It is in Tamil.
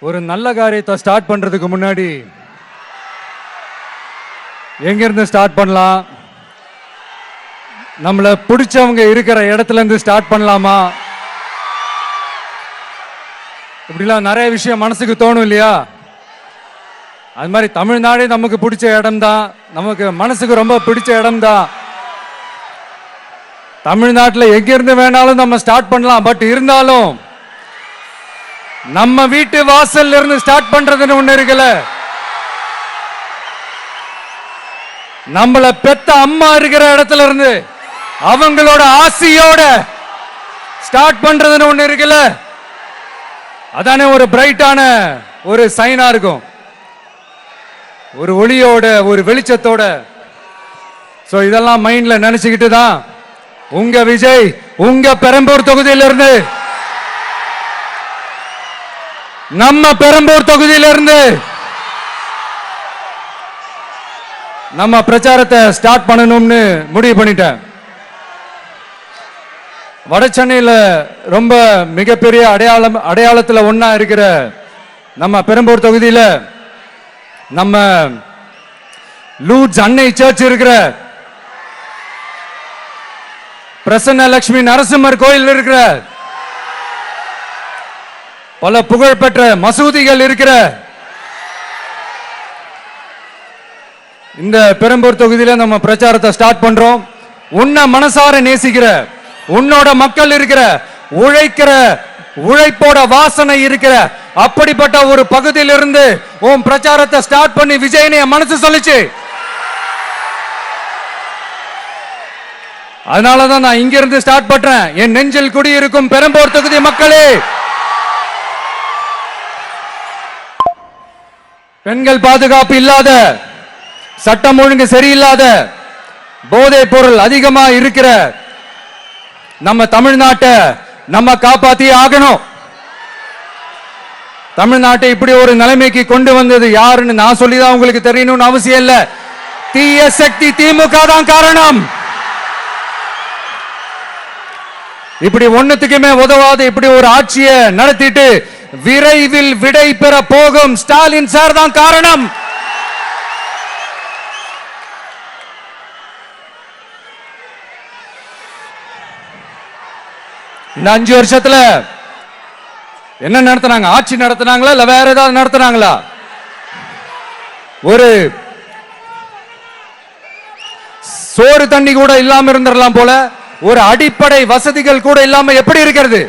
ஒரு நல்ல காரியத்தை ஸ்டார்ட் பண்றதுக்கு முன்னாடி எங்க இருந்து ஸ்டார்ட் பண்ணலாம்? நம்மள பிடிச்சவங்க இருக்கிற இடத்துல இருந்து ஸ்டார்ட் பண்ணலாமா? இப்படிலாம் நிறைய விஷயம் மனசுக்கு தோணும் இல்லையா? அது மாதிரி தமிழ்நாடே நமக்கு பிடிச்ச இடம் தான், நமக்கு மனசுக்கு ரொம்ப பிடிச்ச இடம் தான். தமிழ்நாட்டில் எங்க இருந்து வேணாலும் நம்ம ஸ்டார்ட் பண்ணலாம். பட் இருந்தாலும் நம்ம வீட்டு வாசல்ல இருந்து ஸ்டார்ட் பண்றதுன்னு ஒண்ணு இருக்குல்ல. நம்மள பெத்த அம்மா இருக்கிற இடத்துல இருந்து அவங்களோட ஆசையோட ஸ்டார்ட் பண்றதுன்னு ஒண்ணு இருக்குல்ல. அதானே ஒரு பிரைட்டான ஒரு சைனா இருக்கும், ஒரு ஒளியோட ஒரு வெளிச்சத்தோட. சோ இதெல்லாம் மைண்ட்ல நினைச்சுக்கிட்டு தான் உங்க விஜய் உங்க பெரம்பூர் தொகுதியிலிருந்து, நம்ம பெரம்பூர் தொகுதியிலிருந்து நம்ம பிரச்சாரத்தை ஸ்டார்ட் பண்ணணும்னு முடிவு பண்ணிட்டேன். வட சென்னையில ரொம்ப மிகப்பெரிய அடையாளத்துல ஒன்னா இருக்கிற நம்ம பெரம்பூர் தொகுதியில நம்ம லூட்ஸ் அன்னை சர்ச் இருக்கிற, பிரசன்ன லட்சுமி நரசிம்மர் கோயில் இருக்கிற, பல புகழ்பெற்ற மசூதிகள் இருக்கிற இந்த பெரம்பூர் தொகுதியில நம்ம பிரச்சாரத்தை ஸ்டார்ட் பண்றோம். உன்னை மனசார நேசிக்கிற, உன்னோட மக்கள் இருக்கிற, உழைக்கிற, உழைப்போட வாசனை இருக்கிற அப்படிப்பட்ட ஒரு பகுதியிலிருந்து உன் பிரச்சாரத்தை ஸ்டார்ட் பண்ணி விஜயனை மனசு சொல்லிச்சு. அதனாலதான் நான் இங்க இருந்து ஸ்டார்ட் பண்றேன். என் நெஞ்சில் குடியிருக்கும் பெரம்பூர் தொகுதி மக்களே, பெண்கள் பாதுகாப்பு இல்லாத, சட்டம் ஒழுங்கு சரியில்லாத, போதைப் பொருள் அதிகமா இருக்கிற நம்ம தமிழ்நாட்டை நம்ம காப்பாத்தி ஆகணும். தமிழ்நாட்டை இப்படி ஒரு நிலைமைக்கு கொண்டு வந்தது யாருன்னு நான் சொல்லிதான் உங்களுக்கு தெரியணும்னு அவசியம் இல்ல. தீய சக்தி திமுக தான் காரணம். இப்படி ஒண்ணுத்துக்குமே உதவாத இப்படி ஒரு ஆட்சியை நடத்திட்டு விரைவில் விடை பெற போகும் ஸ்டாலின் சார் தான் காரணம். இந்த 5 வருஷத்துல என்ன நடத்தினாங்க? ஆட்சி நடத்தினாங்களா இல்ல வேற ஏதாவது நடத்தினாங்களா? ஒரு சோறு தண்ணி கூட இல்லாம இருந்திரலாம் போல, ஒரு அடிப்படை வசதிகள் கூட இல்லாம எப்படி இருக்கிறது?